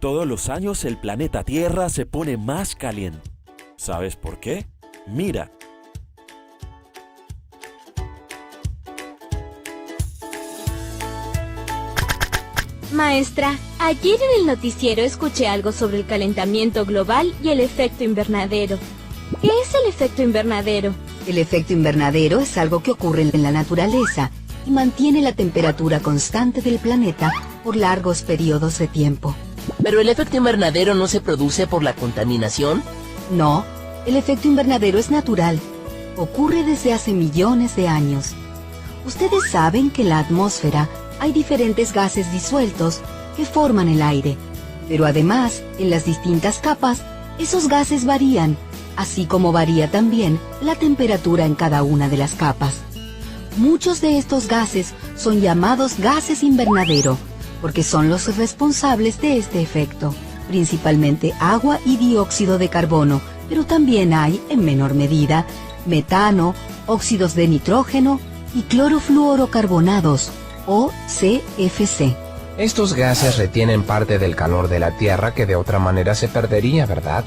Todos los años el planeta Tierra se pone más caliente. ¿Sabes por qué? Mira. Maestra, ayer en el noticiero escuché algo sobre el calentamiento global y el efecto invernadero. ¿Qué es el efecto invernadero? El efecto invernadero es algo que ocurre en la naturaleza y mantiene la temperatura constante del planeta por largos periodos de tiempo. ¿Pero el efecto invernadero no se produce por la contaminación? No, el efecto invernadero es natural. Ocurre desde hace millones de años. Ustedes saben que en la atmósfera hay diferentes gases disueltos que forman el aire, pero además, en las distintas capas, esos gases varían, así como varía también la temperatura en cada una de las capas. Muchos de estos gases son llamados gases invernadero, porque son los responsables de este efecto, principalmente agua y dióxido de carbono, pero también hay, en menor medida, metano, óxidos de nitrógeno y clorofluorocarbonados, o CFC. Estos gases retienen parte del calor de la Tierra que de otra manera se perdería, ¿verdad?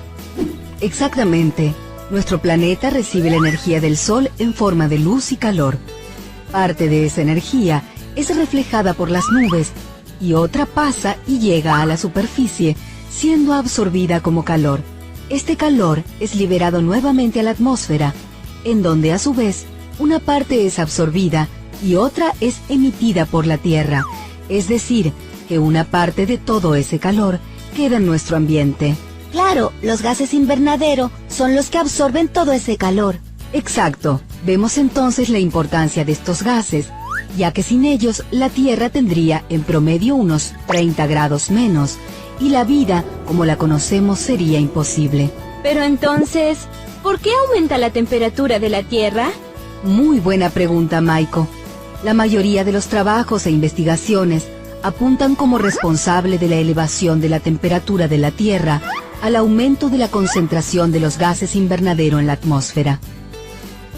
Exactamente. Nuestro planeta recibe la energía del Sol en forma de luz y calor. Parte de esa energía es reflejada por las nubes y otra pasa y llega a la superficie, siendo absorbida como calor. Este calor es liberado nuevamente a la atmósfera, en donde a su vez una parte es absorbida y otra es emitida por la Tierra, es decir, que una parte de todo ese calor queda en nuestro ambiente. Claro, los gases invernadero son los que absorben todo ese calor. Exacto. Vemos entonces la importancia de estos gases, ya que sin ellos la Tierra tendría en promedio unos 30 grados menos, y la vida, como la conocemos, sería imposible. Pero entonces, ¿por qué aumenta la temperatura de la Tierra? Muy buena pregunta, Maiko. La mayoría de los trabajos e investigaciones apuntan como responsable de la elevación de la temperatura de la Tierra al aumento de la concentración de los gases invernadero en la atmósfera.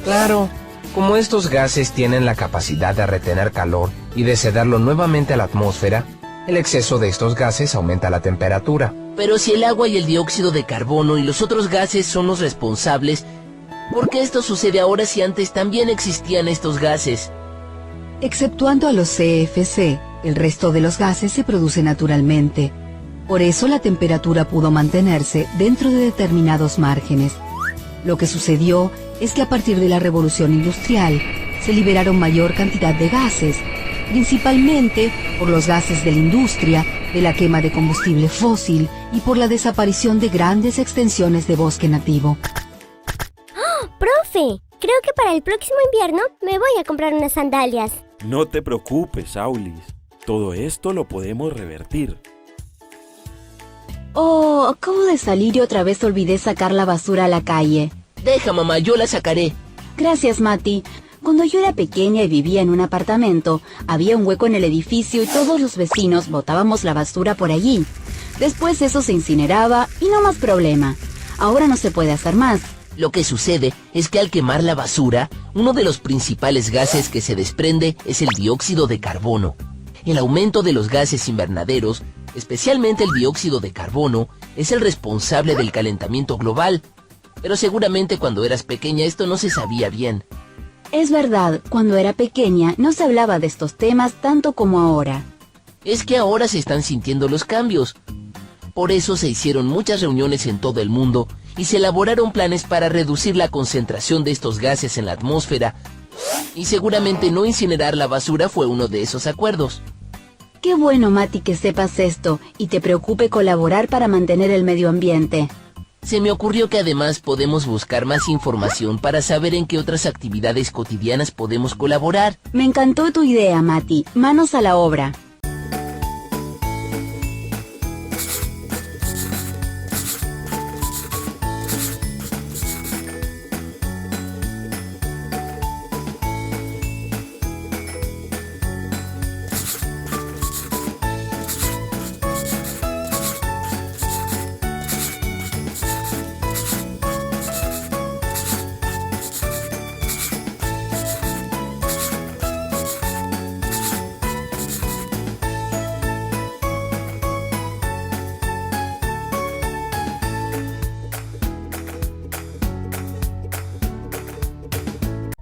Claro, como estos gases tienen la capacidad de retener calor y de cederlo nuevamente a la atmósfera, el exceso de estos gases aumenta la temperatura. Pero si el agua y el dióxido de carbono y los otros gases son los responsables, ¿por qué esto sucede ahora si antes también existían estos gases? Exceptuando a los CFC, el resto de los gases se produce naturalmente. Por eso la temperatura pudo mantenerse dentro de determinados márgenes. Lo que sucedió es que a partir de la revolución industrial se liberaron mayor cantidad de gases, principalmente por los gases de la industria, de la quema de combustible fósil y por la desaparición de grandes extensiones de bosque nativo. ¡Oh, profe! Creo que para el próximo invierno me voy a comprar unas sandalias. No te preocupes, Aulis. Todo esto lo podemos revertir. Oh, acabo de salir y otra vez olvidé sacar la basura a la calle. Deja, mamá, yo la sacaré. Gracias, Mati. Cuando yo era pequeña y vivía en un apartamento, había un hueco en el edificio y todos los vecinos botábamos la basura por allí. Después eso se incineraba y no más problema. Ahora no se puede hacer más. Lo que sucede es que al quemar la basura, uno de los principales gases que se desprende es el dióxido de carbono. El aumento de los gases invernaderos, especialmente el dióxido de carbono, es el responsable del calentamiento global. Pero seguramente cuando eras pequeña esto no se sabía bien. Es verdad, cuando era pequeña no se hablaba de estos temas tanto como ahora. Es que ahora se están sintiendo los cambios. Por eso se hicieron muchas reuniones en todo el mundo y se elaboraron planes para reducir la concentración de estos gases en la atmósfera. Y seguramente no incinerar la basura fue uno de esos acuerdos. Qué bueno, Mati, que sepas esto y te preocupe colaborar para mantener el medio ambiente. Se me ocurrió que además podemos buscar más información para saber en qué otras actividades cotidianas podemos colaborar. Me encantó tu idea, Mati. Manos a la obra.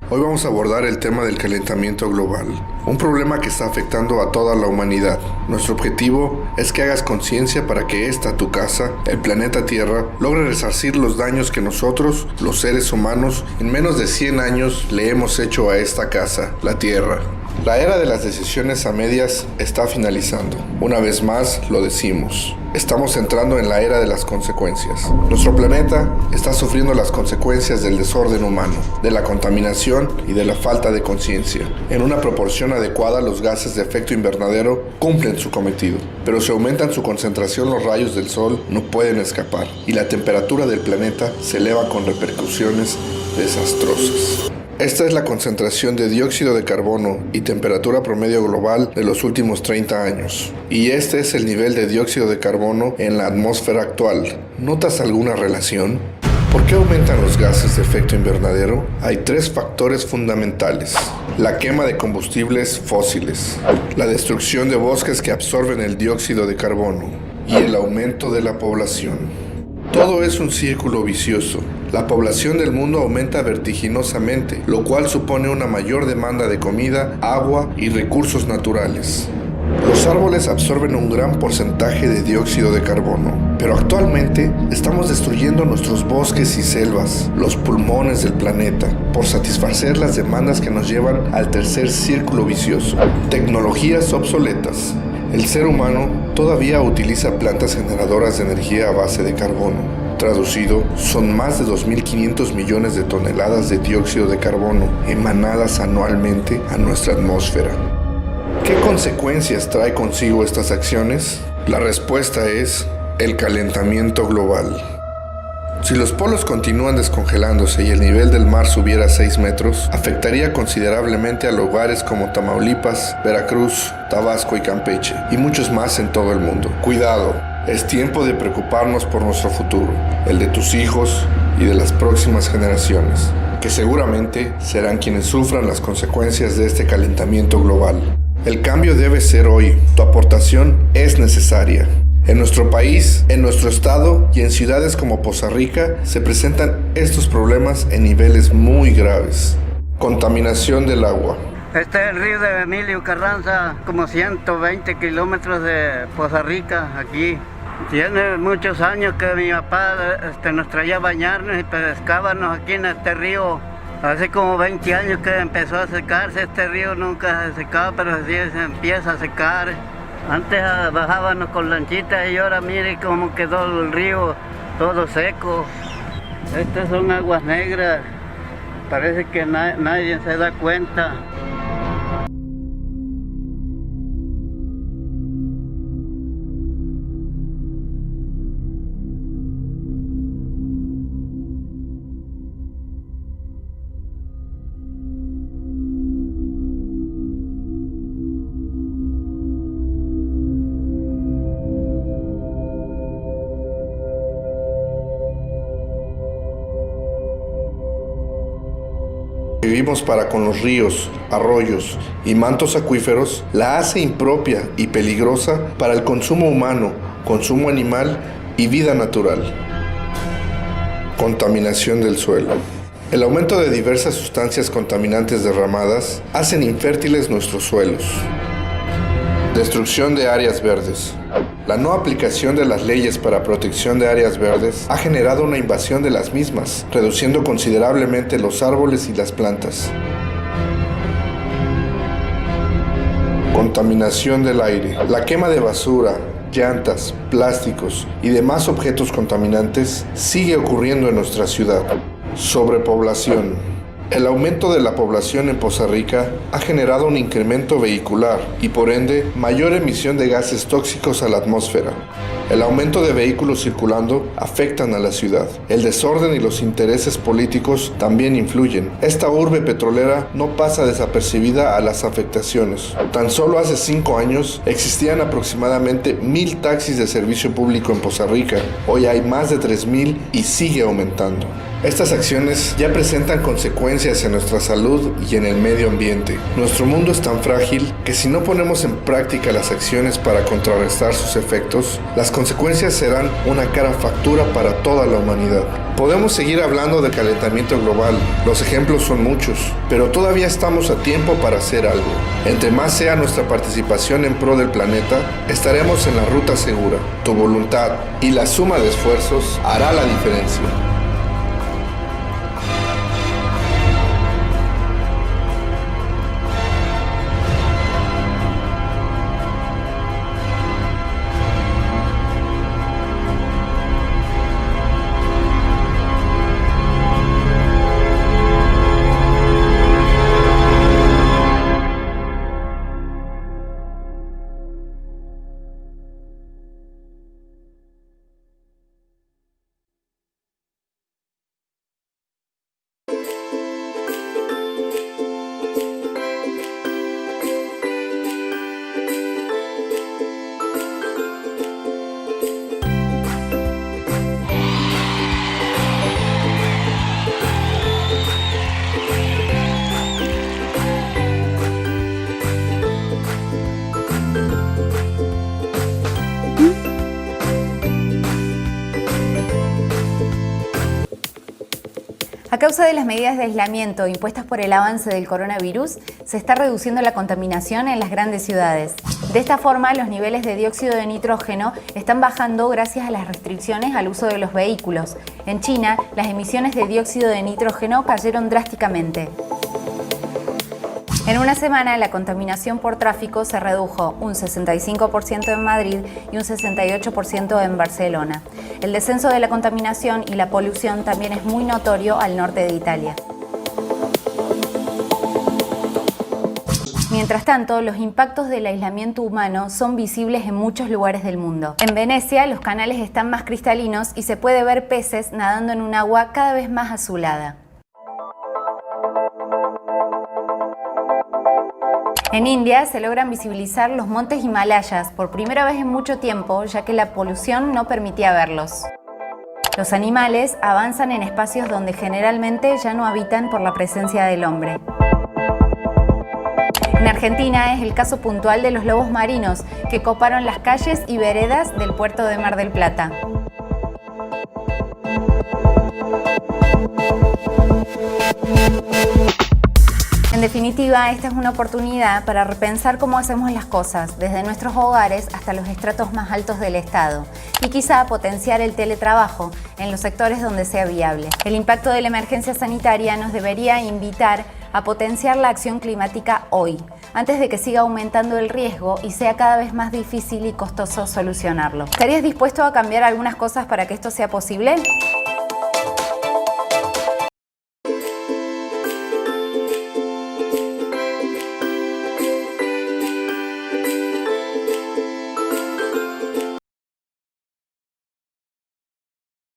Hoy vamos a abordar el tema del calentamiento global, un problema que está afectando a toda la humanidad. Nuestro objetivo es que hagas conciencia para que tu casa, el planeta Tierra, logre resarcir los daños que nosotros, los seres humanos, en menos de 100 años le hemos hecho a esta casa, la Tierra. La era de las decisiones a medias está finalizando. Una vez más lo decimos. Estamos entrando en la era de las consecuencias. Nuestro planeta está sufriendo las consecuencias del desorden humano, de la contaminación y de la falta de conciencia. En una proporción adecuada, los gases de efecto invernadero cumplen su cometido, pero si aumentan su concentración, los rayos del sol no pueden escapar y la temperatura del planeta se eleva con repercusiones desastrosas. Esta es la concentración de dióxido de carbono y temperatura promedio global de los últimos 30 años. Y este es el nivel de dióxido de carbono en la atmósfera actual. ¿Notas alguna relación? ¿Por qué aumentan los gases de efecto invernadero? Hay 3 factores fundamentales. La quema de combustibles fósiles, la destrucción de bosques que absorben el dióxido de carbono y el aumento de la población. Todo es un círculo vicioso. La población del mundo aumenta vertiginosamente, lo cual supone una mayor demanda de comida, agua y recursos naturales. Los árboles absorben un gran porcentaje de dióxido de carbono, pero actualmente estamos destruyendo nuestros bosques y selvas, los pulmones del planeta, por satisfacer las demandas que nos llevan al tercer círculo vicioso. Tecnologías obsoletas. El ser humano todavía utiliza plantas generadoras de energía a base de carbono. Traducido, son más de 2.500 millones de toneladas de dióxido de carbono emanadas anualmente a nuestra atmósfera. ¿Qué consecuencias trae consigo estas acciones? La respuesta es el calentamiento global. Si los polos continúan descongelándose y el nivel del mar subiera a 6 metros, afectaría considerablemente a lugares como Tamaulipas, Veracruz, Tabasco y Campeche, y muchos más en todo el mundo. Cuidado, es tiempo de preocuparnos por nuestro futuro, el de tus hijos y de las próximas generaciones, que seguramente serán quienes sufran las consecuencias de este calentamiento global. El cambio debe ser hoy, tu aportación es necesaria. En nuestro país, en nuestro estado y en ciudades como Poza Rica se presentan estos problemas en niveles muy graves. Contaminación del agua. Este es el río de Emilio Carranza, como 120 kilómetros de Poza Rica, aquí. Tiene muchos años que mi papá nos traía a bañarnos y pescábamos aquí en este río. Hace como 20 años que empezó a secarse, este río nunca se secaba, pero así se empieza a secar. Antes bajábamos con lanchitas y ahora mire cómo quedó el río todo seco. Estas son aguas negras, parece que nadie se da cuenta. Vivimos para con los ríos, arroyos y mantos acuíferos, la hace impropia y peligrosa para el consumo humano, consumo animal y vida natural. Contaminación del suelo. El aumento de diversas sustancias contaminantes derramadas hacen infértiles nuestros suelos. Destrucción de áreas verdes. La no aplicación de las leyes para protección de áreas verdes ha generado una invasión de las mismas, reduciendo considerablemente los árboles y las plantas. Contaminación del aire. La quema de basura, llantas, plásticos y demás objetos contaminantes sigue ocurriendo en nuestra ciudad. Sobrepoblación. El aumento de la población en Poza Rica ha generado un incremento vehicular y por ende mayor emisión de gases tóxicos a la atmósfera. El aumento de vehículos circulando afectan a la ciudad. El desorden y los intereses políticos también influyen. Esta urbe petrolera no pasa desapercibida a las afectaciones. Tan solo hace 5 años existían aproximadamente 1,000 taxis de servicio público en Poza Rica. Hoy hay más de 3,000 y sigue aumentando. Estas acciones ya presentan consecuencias en nuestra salud y en el medio ambiente. Nuestro mundo es tan frágil que si no ponemos en práctica las acciones para contrarrestar sus efectos, las consecuencias serán una cara factura para toda la humanidad. Podemos seguir hablando de calentamiento global, los ejemplos son muchos, pero todavía estamos a tiempo para hacer algo. Entre más sea nuestra participación en pro del planeta, estaremos en la ruta segura. Tu voluntad y la suma de esfuerzos hará la diferencia. A causa de las medidas de aislamiento impuestas por el avance del coronavirus, se está reduciendo la contaminación en las grandes ciudades. De esta forma, los niveles de dióxido de nitrógeno están bajando gracias a las restricciones al uso de los vehículos. En China, las emisiones de dióxido de nitrógeno cayeron drásticamente. En una semana, la contaminación por tráfico se redujo un 65% en Madrid y un 68% en Barcelona. El descenso de la contaminación y la polución también es muy notorio al norte de Italia. Mientras tanto, los impactos del aislamiento humano son visibles en muchos lugares del mundo. En Venecia, los canales están más cristalinos y se puede ver peces nadando en un agua cada vez más azulada. En India se logran visibilizar los montes Himalayas por primera vez en mucho tiempo, ya que la polución no permitía verlos. Los animales avanzan en espacios donde generalmente ya no habitan por la presencia del hombre. En Argentina es el caso puntual de los lobos marinos, que coparon las calles y veredas del puerto de Mar del Plata. En definitiva, esta es una oportunidad para repensar cómo hacemos las cosas, desde nuestros hogares hasta los estratos más altos del Estado, y quizá potenciar el teletrabajo en los sectores donde sea viable. El impacto de la emergencia sanitaria nos debería invitar a potenciar la acción climática hoy, antes de que siga aumentando el riesgo y sea cada vez más difícil y costoso solucionarlo. ¿Estarías dispuesto a cambiar algunas cosas para que esto sea posible?